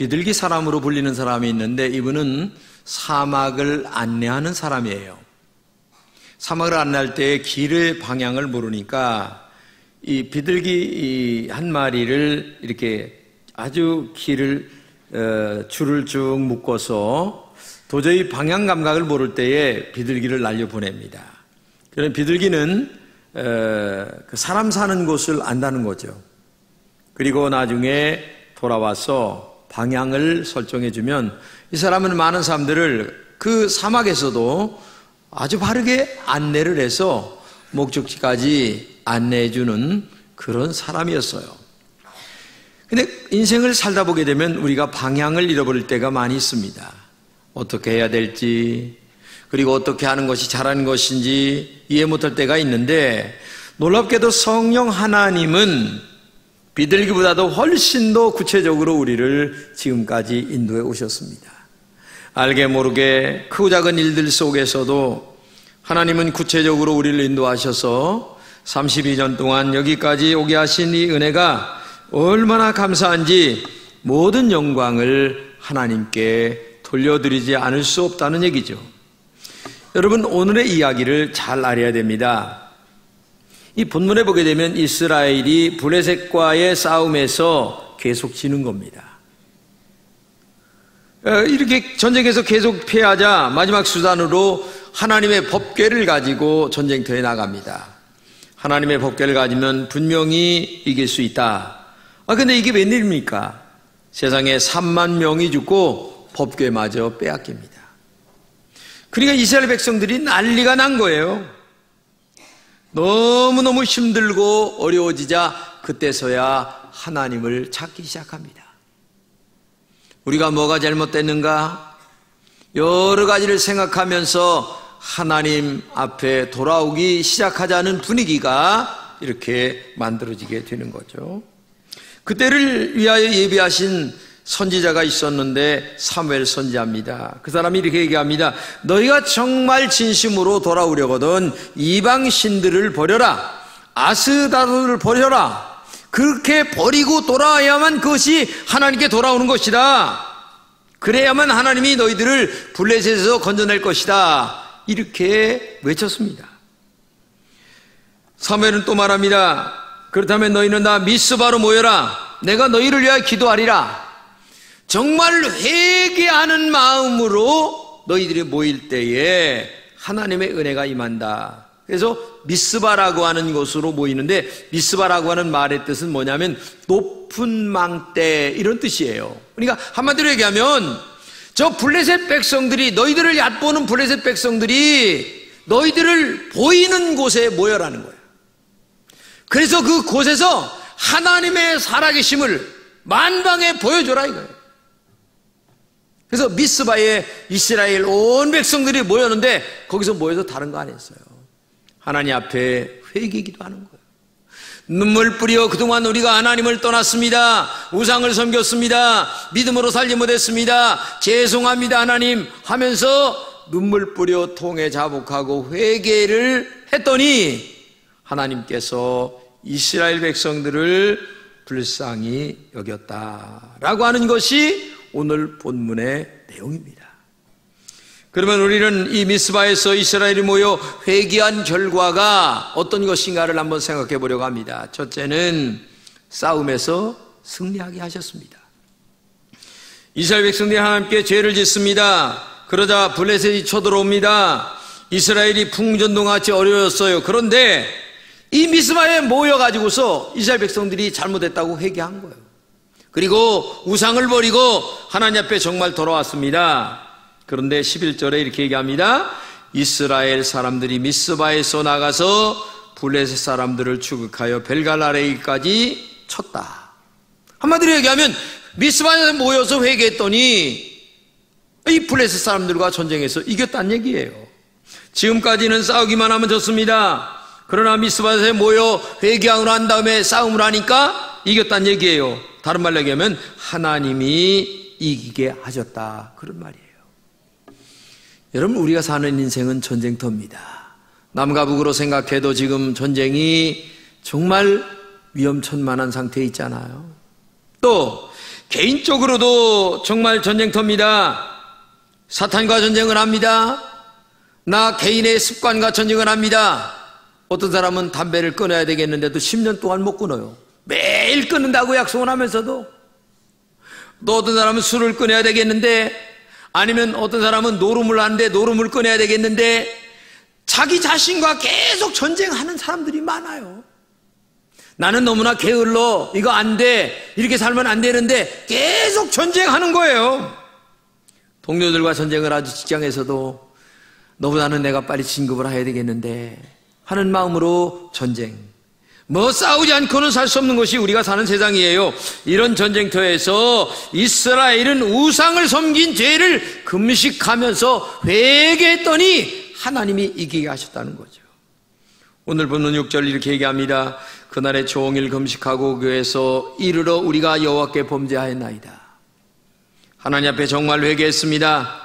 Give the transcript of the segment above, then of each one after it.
비둘기 사람으로 불리는 사람이 있는데 이분은 사막을 안내하는 사람이에요. 사막을 안내할 때 길의 방향을 모르니까 이 비둘기 한 마리를 이렇게 아주 줄을 쭉 묶어서 도저히 방향 감각을 모를 때에 비둘기를 날려보냅니다. 그런 비둘기는 그 사람 사는 곳을 안다는 거죠. 그리고 나중에 돌아와서 방향을 설정해주면 이 사람은 많은 사람들을 그 사막에서도 아주 바르게 안내를 해서 목적지까지 안내해주는 그런 사람이었어요. 근데 인생을 살다 보게 되면 우리가 방향을 잃어버릴 때가 많이 있습니다. 어떻게 해야 될지, 그리고 어떻게 하는 것이 잘하는 것인지 이해 못할 때가 있는데, 놀랍게도 성령 하나님은 비둘기보다도 훨씬 더 구체적으로 우리를 지금까지 인도해 오셨습니다. 알게 모르게 크고 작은 일들 속에서도 하나님은 구체적으로 우리를 인도하셔서 32년 동안 여기까지 오게 하신 이 은혜가 얼마나 감사한지 모든 영광을 하나님께 돌려드리지 않을 수 없다는 얘기죠. 여러분, 오늘의 이야기를 잘 알아야 됩니다. 이 본문에 보게 되면 이스라엘이 블레셋과의 싸움에서 계속 지는 겁니다. 이렇게 전쟁에서 계속 패하자 마지막 수단으로 하나님의 법궤를 가지고 전쟁터에 나갑니다. 하나님의 법궤를 가지면 분명히 이길 수 있다. 근데 이게 웬일입니까? 세상에 3만 명이 죽고 법궤마저 빼앗깁니다. 그러니까 이스라엘 백성들이 난리가 난 거예요. 너무너무 힘들고 어려워지자 그때서야 하나님을 찾기 시작합니다. 우리가 뭐가 잘못됐는가? 여러 가지를 생각하면서 하나님 앞에 돌아오기 시작하자는 분위기가 이렇게 만들어지게 되는 거죠. 그때를 위하여 예비하신 선지자가 있었는데 사무엘 선지자입니다. 그 사람이 이렇게 얘기합니다. 너희가 정말 진심으로 돌아오려거든 이방 신들을 버려라. 아스다로를 버려라. 그렇게 버리고 돌아와야만 그것이 하나님께 돌아오는 것이다. 그래야만 하나님이 너희들을 블레셋에서 건져낼 것이다. 이렇게 외쳤습니다. 사무엘은 또 말합니다. 그렇다면 너희는 다 미스바로 모여라. 내가 너희를 위하여 기도하리라. 정말 회개하는 마음으로 너희들이 모일 때에 하나님의 은혜가 임한다. 그래서 미스바라고 하는 곳으로 모이는데, 미스바라고 하는 말의 뜻은 뭐냐면 높은 망대, 이런 뜻이에요. 그러니까 한마디로 얘기하면 저 블레셋 백성들이, 너희들을 얕보는 블레셋 백성들이 너희들을 보이는 곳에 모여라는 거예요. 그래서 그 곳에서 하나님의 살아계심을 만방에 보여줘라 이거예요. 그래서 미스바에 이스라엘 온 백성들이 모였는데 거기서 모여서 다른 거 아니었어요. 하나님 앞에 회개기도 하는 거예요. 눈물 뿌려 그동안 우리가 하나님을 떠났습니다. 우상을 섬겼습니다. 믿음으로 살지 못했습니다. 죄송합니다 하나님 하면서 눈물 뿌려 통에 자복하고 회개를 했더니 하나님께서 이스라엘 백성들을 불쌍히 여겼다라고 하는 것이 오늘 본문의 내용입니다. 그러면 우리는 이 미스바에서 이스라엘이 모여 회개한 결과가 어떤 것인가를 한번 생각해 보려고 합니다. 첫째는 싸움에서 승리하게 하셨습니다. 이스라엘 백성들이 하나님께 죄를 짓습니다. 그러자 블레셋이 쳐들어옵니다. 이스라엘이 풍전등같이 어려웠어요. 그런데 이 미스바에 모여가지고서 이스라엘 백성들이 잘못했다고 회개한 거예요. 그리고 우상을 버리고 하나님 앞에 정말 돌아왔습니다. 그런데 11절에 이렇게 얘기합니다. 이스라엘 사람들이 미스바에서 나가서 블레셋 사람들을 추격하여 벨갈아레이까지 쳤다. 한마디로 얘기하면 미스바에 모여서 회개했더니 이 블레셋 사람들과 전쟁에서 이겼다는 얘기예요. 지금까지는 싸우기만 하면 좋습니다. 그러나 미스바에 모여 회개하고 난 다음에 싸움을 하니까 이겼다는 얘기예요. 다른 말로 얘기하면 하나님이 이기게 하셨다, 그런 말이에요. 여러분, 우리가 사는 인생은 전쟁터입니다. 남과 북으로 생각해도 지금 전쟁이 정말 위험천만한 상태에 있잖아요. 또 개인적으로도 정말 전쟁터입니다. 사탄과 전쟁을 합니다. 나 개인의 습관과 전쟁을 합니다. 어떤 사람은 담배를 끊어야 되겠는데도 10년 동안 못 끊어요. 매일 끊는다고 약속을 하면서도. 또 어떤 사람은 술을 끊어야 되겠는데, 아니면 어떤 사람은 노름을 하는데 노름을 끊어야 되겠는데, 자기 자신과 계속 전쟁하는 사람들이 많아요. 나는 너무나 게을러, 이거 안 돼, 이렇게 살면 안 되는데 계속 전쟁하는 거예요. 동료들과 전쟁을 하죠. 직장에서도 너보다는 내가 빨리 진급을 해야 되겠는데 하는 마음으로 전쟁. 뭐 싸우지 않고는 살 수 없는 것이 우리가 사는 세상이에요. 이런 전쟁터에서 이스라엘은 우상을 섬긴 죄를 금식하면서 회개했더니 하나님이 이기게 하셨다는 거죠. 오늘 본문 6절 이렇게 얘기합니다. 그날에 종일 금식하고 교회에서 이르러 우리가 여호와께 범죄하였나이다. 하나님 앞에 정말 회개했습니다.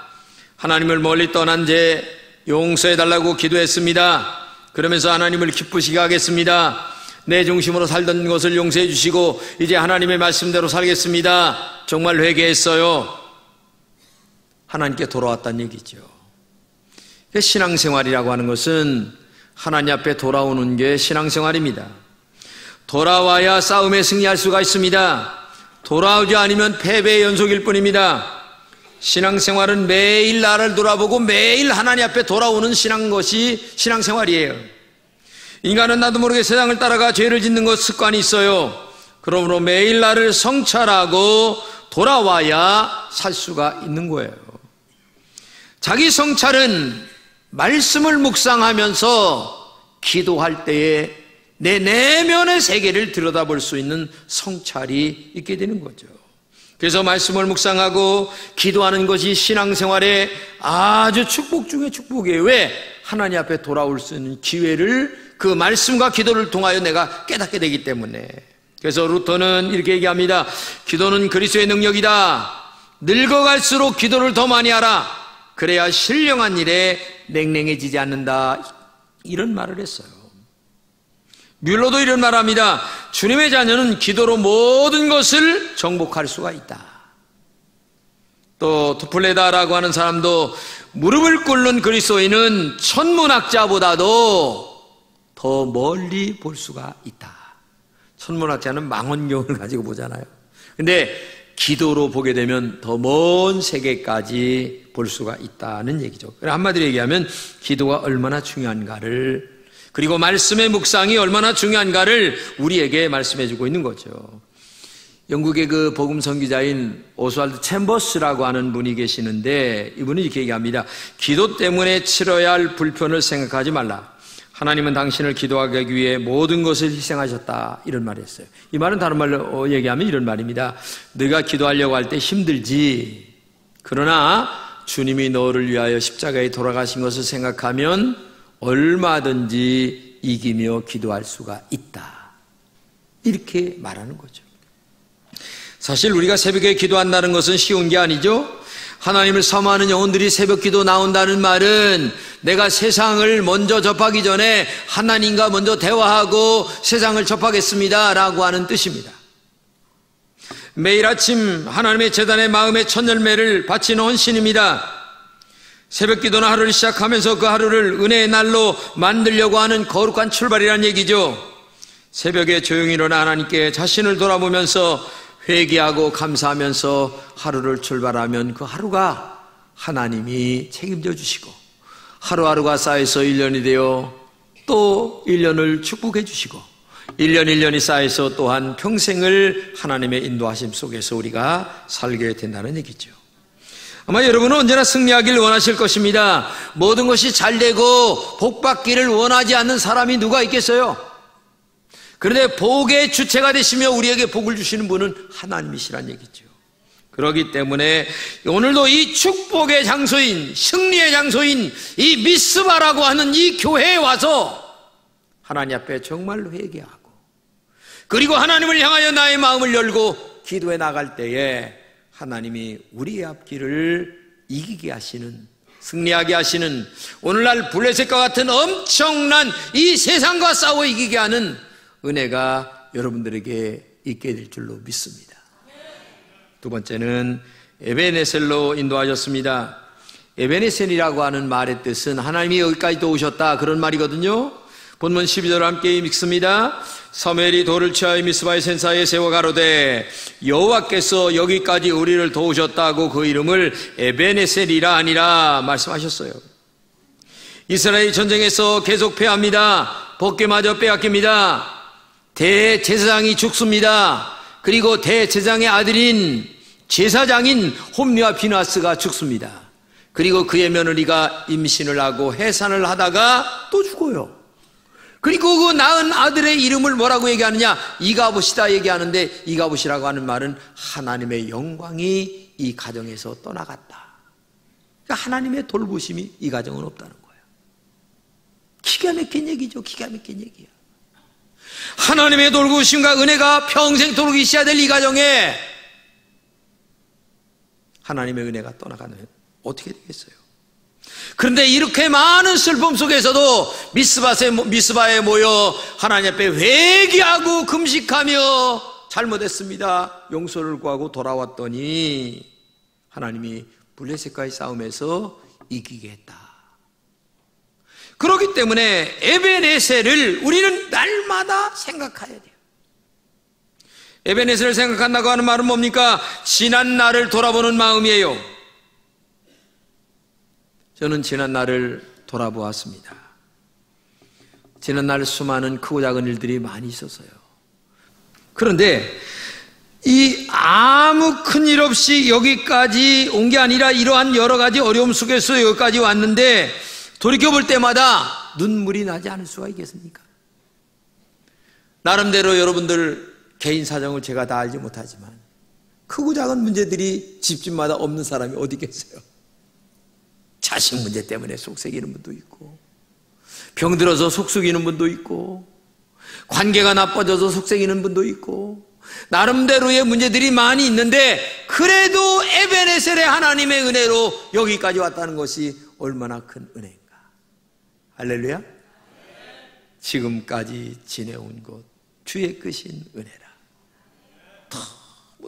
하나님을 멀리 떠난 죄 용서해달라고 기도했습니다. 그러면서 하나님을 기쁘시게 하겠습니다. 내 중심으로 살던 것을 용서해 주시고 이제 하나님의 말씀대로 살겠습니다. 정말 회개했어요. 하나님께 돌아왔다는 얘기죠. 신앙생활이라고 하는 것은 하나님 앞에 돌아오는 게 신앙생활입니다. 돌아와야 싸움에 승리할 수가 있습니다. 돌아오지 않으면 패배의 연속일 뿐입니다. 신앙생활은 매일 나를 돌아보고 매일 하나님 앞에 돌아오는 것이 신앙생활이에요. 인간은 나도 모르게 세상을 따라가 죄를 짓는 것 습관이 있어요. 그러므로 매일 나를 성찰하고 돌아와야 살 수가 있는 거예요. 자기 성찰은 말씀을 묵상하면서 기도할 때에 내 내면의 세계를 들여다볼 수 있는 성찰이 있게 되는 거죠. 그래서 말씀을 묵상하고 기도하는 것이 신앙생활의 아주 축복 중의 축복이에요. 왜? 하나님 앞에 돌아올 수 있는 기회를 그 말씀과 기도를 통하여 내가 깨닫게 되기 때문에. 그래서 루터는 이렇게 얘기합니다. 기도는 그리스도의 능력이다. 늙어갈수록 기도를 더 많이 하라. 그래야 신령한 일에 냉랭해지지 않는다. 이런 말을 했어요. 뮬러도 이런 말합니다. 주님의 자녀는 기도로 모든 것을 정복할 수가 있다. 또 투플레다라고 하는 사람도 무릎을 꿇는 그리스도인은 천문학자보다도 더 멀리 볼 수가 있다. 천문학자는 망원경을 가지고 보잖아요. 근데 기도로 보게 되면 더 먼 세계까지 볼 수가 있다는 얘기죠. 한마디로 얘기하면 기도가 얼마나 중요한가를, 그리고 말씀의 묵상이 얼마나 중요한가를 우리에게 말씀해주고 있는 거죠. 영국의 그 복음 선교자인 오스왈드 챔버스라고 하는 분이 계시는데, 이분이 이렇게 얘기합니다. 기도 때문에 치러야 할 불편을 생각하지 말라. 하나님은 당신을 기도하기 위해 모든 것을 희생하셨다. 이런 말을 했어요. 이 말은 다른 말로 얘기하면 이런 말입니다. 네가 기도하려고 할 때 힘들지. 그러나 주님이 너를 위하여 십자가에 돌아가신 것을 생각하면 얼마든지 이기며 기도할 수가 있다. 이렇게 말하는 거죠. 사실 우리가 새벽에 기도한다는 것은 쉬운 게 아니죠. 하나님을 사모하는 영혼들이 새벽 기도 나온다는 말은 내가 세상을 먼저 접하기 전에 하나님과 먼저 대화하고 세상을 접하겠습니다 라고 하는 뜻입니다. 매일 아침 하나님의 제단에 마음의 첫 열매를 바치는 헌신입니다. 새벽 기도는 하루를 시작하면서 그 하루를 은혜의 날로 만들려고 하는 거룩한 출발이라는 얘기죠. 새벽에 조용히 일어나 하나님께 자신을 돌아보면서 회개하고 감사하면서 하루를 출발하면 그 하루가 하나님이 책임져 주시고, 하루하루가 쌓여서 1년이 되어 또 1년을 축복해 주시고, 1년 1년이 쌓여서 또한 평생을 하나님의 인도하심 속에서 우리가 살게 된다는 얘기죠. 아마 여러분은 언제나 승리하기를 원하실 것입니다. 모든 것이 잘 되고 복 받기를 원하지 않는 사람이 누가 있겠어요? 그런데 복의 주체가 되시며 우리에게 복을 주시는 분은 하나님이시란 얘기죠. 그렇기 때문에 오늘도 이 축복의 장소인, 승리의 장소인 이 미스바라고 하는 이 교회에 와서 하나님 앞에 정말로 회개하고, 그리고 하나님을 향하여 나의 마음을 열고 기도해 나갈 때에 하나님이 우리의 앞길을 이기게 하시는, 승리하게 하시는, 오늘날 블레셋과 같은 엄청난 이 세상과 싸워 이기게 하는 은혜가 여러분들에게 있게 될 줄로 믿습니다. 두 번째는 에베네셀로 인도하셨습니다. 에베네셀이라고 하는 말의 뜻은 하나님이 여기까지 도우셨다, 그런 말이거든요. 본문 12절 함께 읽습니다. 사무엘이 돌을 취하여 미스바의 센사에 세워 가로되 여호와께서 여기까지 우리를 도우셨다고 그 이름을 에베네셀이라 하니라 말씀하셨어요. 이스라엘이 전쟁에서 계속 패합니다. 법궤마저 빼앗깁니다. 대제사장이 죽습니다. 그리고 대제사장의 아들인 제사장인 홈리와 비나스가 죽습니다. 그리고 그의 며느리가 임신을 하고 해산을 하다가 또 죽어요. 그리고 그 낳은 아들의 이름을 뭐라고 얘기하느냐? 이가봇이다 얘기하는데, 이가봇이라고 하는 말은 하나님의 영광이 이 가정에서 떠나갔다. 그러니까 하나님의 돌보심이 이 가정은 없다는 거예요. 기가 막힌 얘기죠. 기가 막힌 얘기야. 하나님의 돌보심과 은혜가 평생도록 있어야 될 이 가정에 하나님의 은혜가 떠나가면 어떻게 되겠어요? 그런데 이렇게 많은 슬픔 속에서도 미스바에 모여 하나님 앞에 회개하고 금식하며 잘못했습니다, 용서를 구하고 돌아왔더니 하나님이 블레셋과의 싸움에서 이기게 했다. 그렇기 때문에 에베네셀을 우리는 날마다 생각해야 돼요. 에베네셀을 생각한다고 하는 말은 뭡니까? 지난 날을 돌아보는 마음이에요. 저는 지난 날을 돌아보았습니다. 지난 날 수많은 크고 작은 일들이 많이 있었어요. 그런데 이 아무 큰일 없이 여기까지 온 게 아니라 이러한 여러 가지 어려움 속에서 여기까지 왔는데 돌이켜볼 때마다 눈물이 나지 않을 수가 있겠습니까? 나름대로 여러분들 개인 사정을 제가 다 알지 못하지만 크고 작은 문제들이 집집마다 없는 사람이 어디 계세요? 자식 문제 때문에 속썩이는 분도 있고, 병들어서 속썩이는 분도 있고, 관계가 나빠져서 속썩이는 분도 있고, 나름대로의 문제들이 많이 있는데 그래도 에베네셀의 하나님의 은혜로 여기까지 왔다는 것이 얼마나 큰 은혜인가. 할렐루야. 지금까지 지내온 것 주의 크신 은혜라.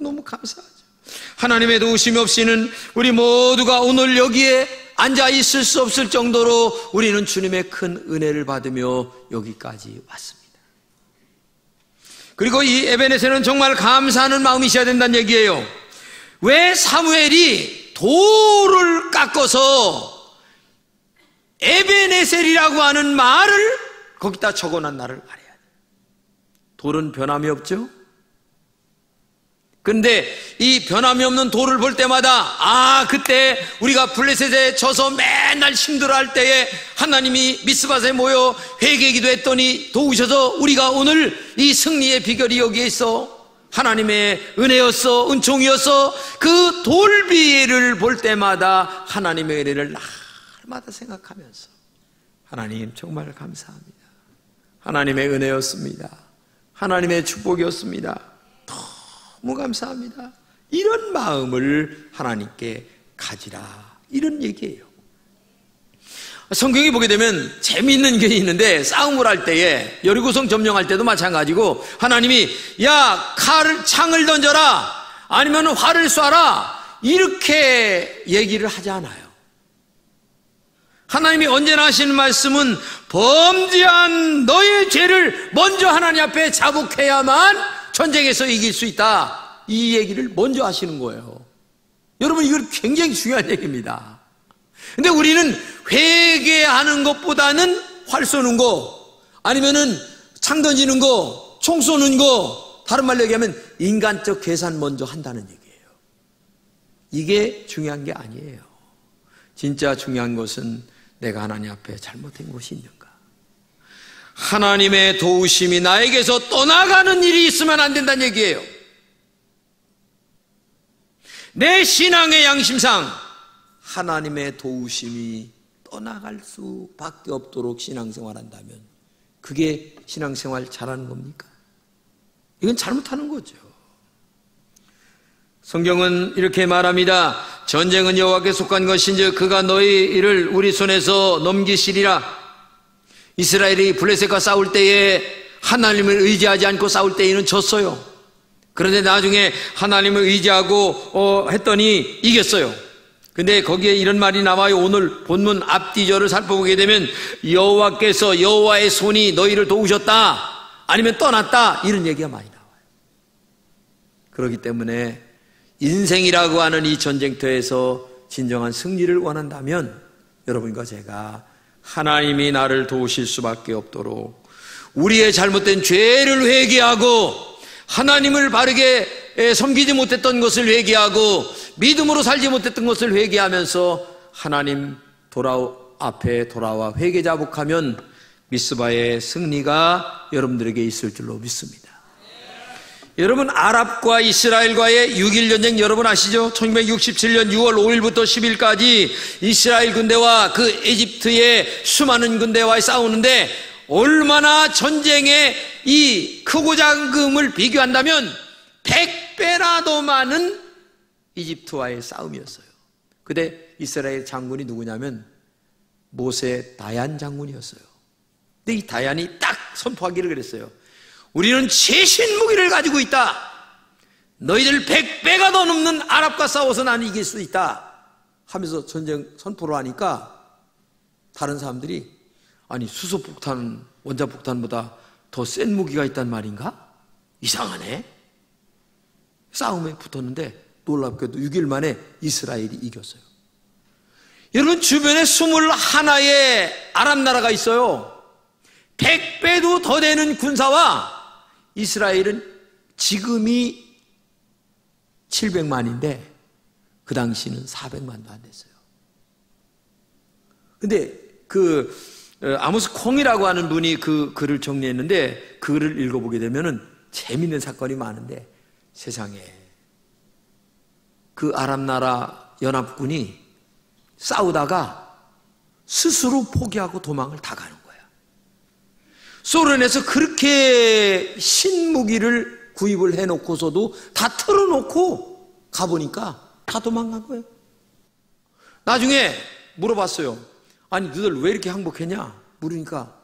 너무 감사하죠. 하나님의 도우심 없이는 우리 모두가 오늘 여기에 앉아 있을 수 없을 정도로 우리는 주님의 큰 은혜를 받으며 여기까지 왔습니다. 그리고 이 에베네셀은 정말 감사하는 마음이 있어야 된다는 얘기예요. 왜 사무엘이 돌을 깎아서 에베네셀이라고 하는 말을 거기다 적어놓은 날을 알아야 돼요. 돌은 변함이 없죠? 근데 이 변함이 없는 돌을 볼 때마다 그때 우리가 블레셋에 져서 맨날 힘들어할 때에 하나님이 미스바에 모여 회개기도 했더니 도우셔서 우리가 오늘 이 승리의 비결이 여기에 있어. 하나님의 은혜였어, 은총이었어. 그 돌비를 볼 때마다 하나님의 은혜를 날마다 생각하면서 하나님 정말 감사합니다. 하나님의 은혜였습니다. 하나님의 축복이었습니다. 너무 감사합니다. 이런 마음을 하나님께 가지라, 이런 얘기예요. 성경에 보게 되면 재미있는 게 있는데, 싸움을 할 때에 여리고성 점령할 때도 마찬가지고 하나님이 창을 던져라, 아니면 활을 쏴라, 이렇게 얘기를 하지 않아요. 하나님이 언제나 하시는 말씀은 범죄한 너의 죄를 먼저 하나님 앞에 자복해야만 전쟁에서 이길 수 있다, 이 얘기를 먼저 하시는 거예요. 여러분, 이건 굉장히 중요한 얘기입니다. 근데 우리는 회개하는 것보다는 활 쏘는 거, 아니면은 창 던지는 거, 총 쏘는 거, 다른 말로 얘기하면 인간적 계산 먼저 한다는 얘기예요. 이게 중요한 게 아니에요. 진짜 중요한 것은 내가 하나님 앞에 잘못된 것이 있는가, 하나님의 도우심이 나에게서 떠나가는 일이 있으면 안 된다는 얘기예요. 내 신앙의 양심상 하나님의 도우심이 떠나갈 수밖에 없도록 신앙생활한다면 그게 신앙생활 잘하는 겁니까? 이건 잘못하는 거죠. 성경은 이렇게 말합니다. 전쟁은 여호와께 속한 것인즉 그가 너희 일을 우리 손에서 넘기시리라. 이스라엘이 블레셋과 싸울 때에 하나님을 의지하지 않고 싸울 때에는 졌어요. 그런데 나중에 하나님을 의지하고 했더니 이겼어요. 근데 거기에 이런 말이 나와요. 오늘 본문 앞뒤절을 살펴보게 되면 여호와께서 여호와의 손이 너희를 도우셨다 아니면 떠났다 이런 얘기가 많이 나와요. 그렇기 때문에 인생이라고 하는 이 전쟁터에서 진정한 승리를 원한다면 여러분과 제가 하나님이 나를 도우실 수밖에 없도록 우리의 잘못된 죄를 회개하고 하나님을 바르게 섬기지 못했던 것을 회개하고 믿음으로 살지 못했던 것을 회개하면서 하나님 앞에 돌아와 회개자복하면 미스바의 승리가 여러분들에게 있을 줄로 믿습니다. 여러분, 아랍과 이스라엘과의 6.1 전쟁 여러분 아시죠? 1967년 6월 5일부터 10일까지 이스라엘 군대와 그 이집트의 수많은 군대와 싸우는데 얼마나 전쟁의 이 크고 작음을 비교한다면 100배나 더 많은 이집트와의 싸움이었어요. 근데 이스라엘 장군이 누구냐면 모세 다얀 장군이었어요. 근데 이 다얀이 딱 선포하기를 그랬어요. 우리는 최신 무기를 가지고 있다. 너희들 100배가 더 넘는 아랍과 싸워서 난 이길 수 있다 하면서 전쟁 선포를 하니까 다른 사람들이 아니 수소폭탄, 원자폭탄보다 더 센 무기가 있단 말인가? 이상하네. 싸움에 붙었는데 놀랍게도 6일 만에 이스라엘이 이겼어요. 여러분, 주변에 21의 아랍 나라가 있어요. 100배도 더 되는 군사와 이스라엘은 지금이 700만인데 그 당시는 400만도 안 됐어요. 근데 아모스 콩이라고 하는 분이 그 글을 정리했는데 그 글을 읽어보게 되면은 재밌는 사건이 많은데 세상에 그 아랍 나라 연합군이 싸우다가 스스로 포기하고 도망을 다 가는 거야. 소련에서 그렇게 신무기를 구입을 해놓고서도 다 틀어놓고 가보니까 다 도망간 거예요. 나중에 물어봤어요. 아니 너희들 왜 이렇게 항복했냐 물으니까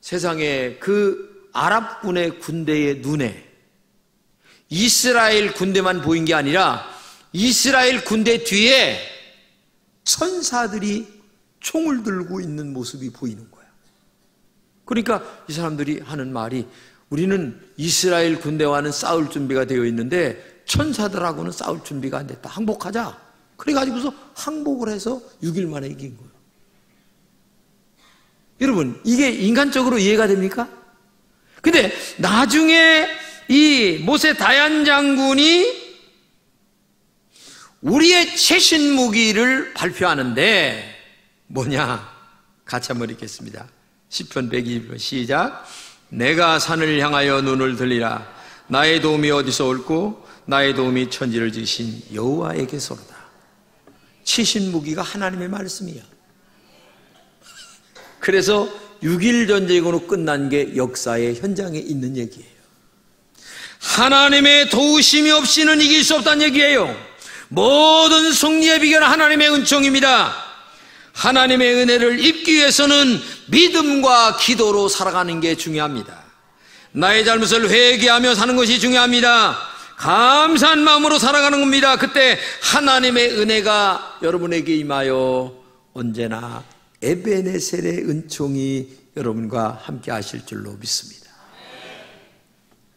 세상에 그 아랍군의 군대의 눈에 이스라엘 군대만 보인 게 아니라 이스라엘 군대 뒤에 천사들이 총을 들고 있는 모습이 보이는 거야. 그러니까 이 사람들이 하는 말이 우리는 이스라엘 군대와는 싸울 준비가 되어 있는데 천사들하고는 싸울 준비가 안 됐다. 항복하자. 그래가지고서 항복을 해서 6일 만에 이긴 거예요. 여러분, 이게 인간적으로 이해가 됩니까? 근데 나중에 이 모세 다얀 장군이 우리의 최신 무기를 발표하는데 뭐냐? 같이 한번 읽겠습니다. 시편 121편 시작. 내가 산을 향하여 눈을 들리라. 나의 도움이 어디서 올고 나의 도움이 천지를 지으신 여호와에게서로다. 최신 무기가 하나님의 말씀이야. 그래서 6.1 전쟁으로 끝난 게 역사의 현장에 있는 얘기예요. 하나님의 도우심이 없이는 이길 수 없다는 얘기예요. 모든 승리의 비결은 하나님의 은총입니다. 하나님의 은혜를 입기 위해서는 믿음과 기도로 살아가는 게 중요합니다. 나의 잘못을 회개하며 사는 것이 중요합니다. 감사한 마음으로 살아가는 겁니다. 그때 하나님의 은혜가 여러분에게 임하여 언제나 에베네셀의 은총이 여러분과 함께 하실 줄로 믿습니다.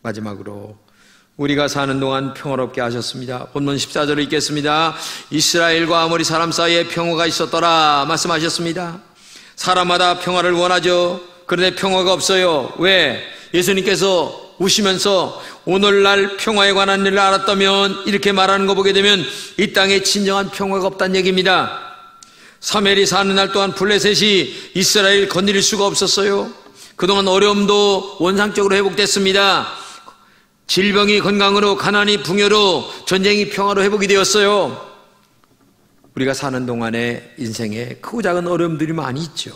마지막으로 우리가 사는 동안 평화롭게 하셨습니다. 본문 14절을 읽겠습니다. 이스라엘과 아모리 사람 사이에 평화가 있었더라 말씀하셨습니다. 사람마다 평화를 원하죠. 그런데 평화가 없어요. 왜? 예수님께서 우시면서 오늘날 평화에 관한 일을 알았다면 이렇게 말하는 거 보게 되면 이 땅에 진정한 평화가 없다는 얘기입니다. 사멜이 사는 날 동안 블레셋이 이스라엘 건드릴 수가 없었어요. 그동안 어려움도 원상적으로 회복됐습니다. 질병이 건강으로, 가난이 풍요로, 전쟁이 평화로 회복이 되었어요. 우리가 사는 동안에 인생에 크고 작은 어려움들이 많이 있죠.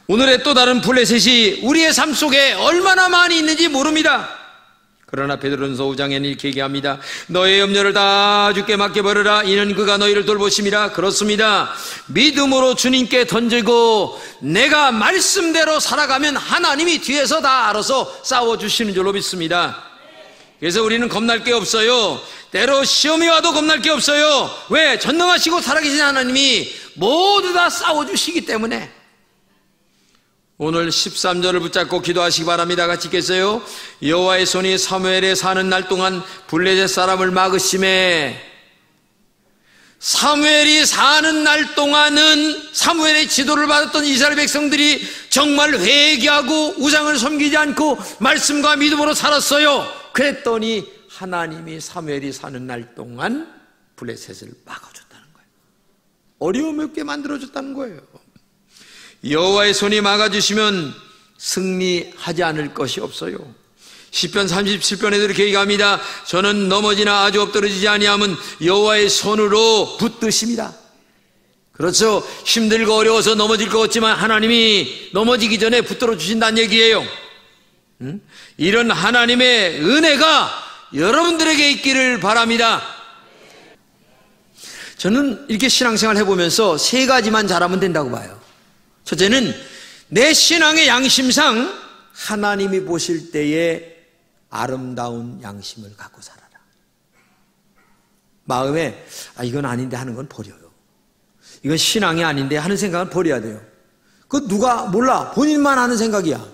오늘의 또 다른 블레셋이 우리의 삶 속에 얼마나 많이 있는지 모릅니다. 그러나 베드로전서 5장에는 이렇게 얘기합니다. 너의 염려를 다 주께 맡겨버려라. 이는 그가 너희를 돌보심이라. 그렇습니다. 믿음으로 주님께 던지고 내가 말씀대로 살아가면 하나님이 뒤에서 다 알아서 싸워주시는 줄로 믿습니다. 그래서 우리는 겁날 게 없어요. 때로 시험이 와도 겁날 게 없어요. 왜? 전능하시고 살아계신 하나님이 모두 다 싸워주시기 때문에. 오늘 13절을 붙잡고 기도하시기 바랍니다. 같이 읽겠어요. 여호와의 손이 사무엘에 사는 날 동안 블레셋 사람을 막으심에, 사무엘이 사는 날 동안은 사무엘의 지도를 받았던 이스라엘 백성들이 정말 회개하고 우상을 섬기지 않고 말씀과 믿음으로 살았어요. 그랬더니 하나님이 사무엘이 사는 날 동안 블레셋을 막아줬다는 거예요. 어려움 없게 만들어줬다는 거예요. 여호와의 손이 막아주시면 승리하지 않을 것이 없어요. 시편 37편에도 이렇게 얘기합니다. 저는 넘어지나 아주 엎드러지지 아니함은 여호와의 손으로 붙드십니다. 그렇죠. 힘들고 어려워서 넘어질 것 같지만 하나님이 넘어지기 전에 붙들어 주신다는 얘기예요. 이런 하나님의 은혜가 여러분들에게 있기를 바랍니다. 저는 이렇게 신앙생활 해보면서 세 가지만 잘하면 된다고 봐요. 첫째는 내 신앙의 양심상 하나님이 보실 때에 아름다운 양심을 갖고 살아라. 마음에 이건 아닌데 하는 건 버려요. 이건 신앙이 아닌데 하는 생각은 버려야 돼요. 그거 누가 몰라. 본인만 아는 생각이야.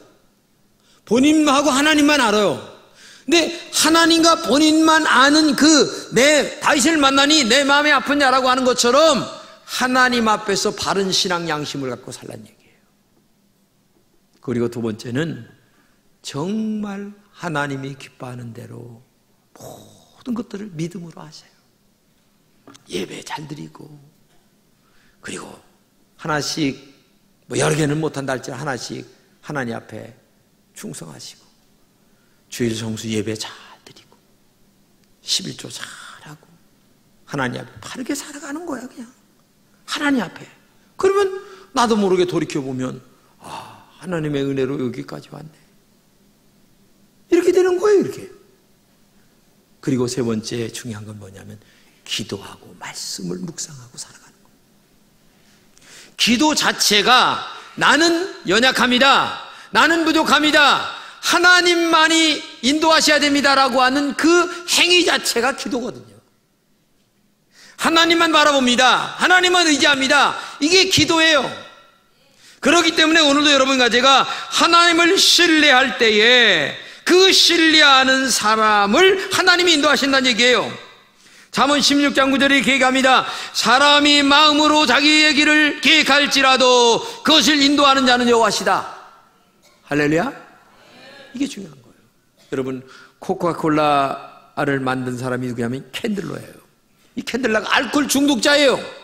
본인하고 하나님만 알아요. 근데 하나님과 본인만 아는 내 다윗을 만나니 내 마음이 아프냐라고 하는 것처럼 하나님 앞에서 바른 신앙 양심을 갖고 살란 얘기예요. 그리고 두 번째는 정말 하나님이 기뻐하는 대로 모든 것들을 믿음으로 하세요. 예배 잘 드리고, 그리고 하나씩 여러 개는 못한다 할지라도 하나씩 하나님 앞에 충성하시고, 주일 성수 예배 잘 드리고 11조 잘하고 하나님 앞에 바르게 살아가는 거야. 그냥 하나님 앞에. 그러면 나도 모르게 돌이켜보면 하나님의 은혜로 여기까지 왔네. 이렇게 되는 거예요. 이렇게. 그리고 세 번째 중요한 건 뭐냐면 기도하고 말씀을 묵상하고 살아가는 거예요. 기도 자체가 나는 연약합니다, 나는 부족합니다, 하나님만이 인도하셔야 됩니다라고 하는 그 행위 자체가 기도거든요. 하나님만 바라봅니다, 하나님만 의지합니다, 이게 기도예요. 그렇기 때문에 오늘도 여러분과 제가 하나님을 신뢰할 때에 그 신뢰하는 사람을 하나님이 인도하신다는 얘기예요. 잠언 16장 9절에 이렇게 얘기합니다. 사람이 마음으로 자기의 길을 계획할지라도 그것을 인도하는 자는 여호와시다. 할렐루야. 이게 중요한 거예요. 여러분, 코카콜라를 만든 사람이 누구냐면 캔들러예요. 이 캔들러가 알코올 중독자예요.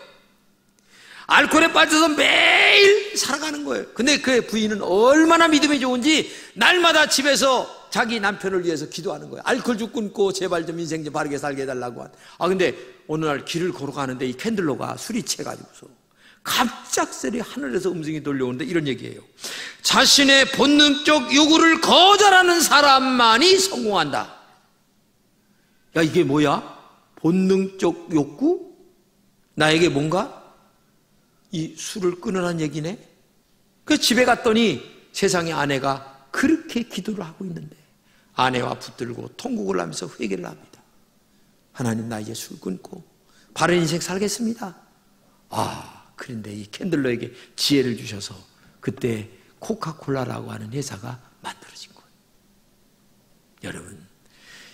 알코올에 빠져서 매일 살아가는 거예요. 근데 그의 부인은 얼마나 믿음이 좋은지 날마다 집에서 자기 남편을 위해서 기도하는 거예요. 알코올 좀 끊고 제발 좀 인생 좀 바르게 살게 해달라고. 근데 어느 날 길을 걸어가는데 이 캔들러가 술이 채가지고서 갑작스레 하늘에서 음성이 들려오는데 이런 얘기예요. 자신의 본능적 요구를 거절하는 사람만이 성공한다. 야, 이게 뭐야? 본능적 욕구? 나에게 뭔가? 이 술을 끊으라는 얘기네? 그 집에 갔더니 세상에 아내가 그렇게 기도를 하고 있는데 아내와 붙들고 통곡을 하면서 회개를 합니다. 하나님, 나 이제 술 끊고 바른 인생 살겠습니다. 그런데 이 캔들러에게 지혜를 주셔서 그때 코카콜라라고 하는 회사가 만들어진 거예요. 여러분,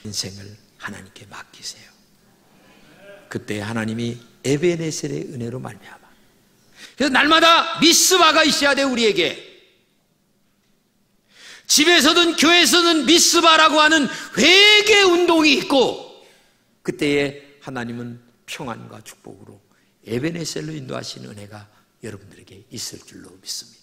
인생을 하나님께 맡기세요. 그때 하나님이 에베네셀의 은혜로 말미암아. 그래서 날마다 미스바가 있어야 돼요. 우리에게 집에서든 교회에서든 미스바라고 하는 회개 운동이 있고, 그때에 하나님은 평안과 축복으로 에베네셀로 인도하신 은혜가 여러분들에게 있을 줄로 믿습니다.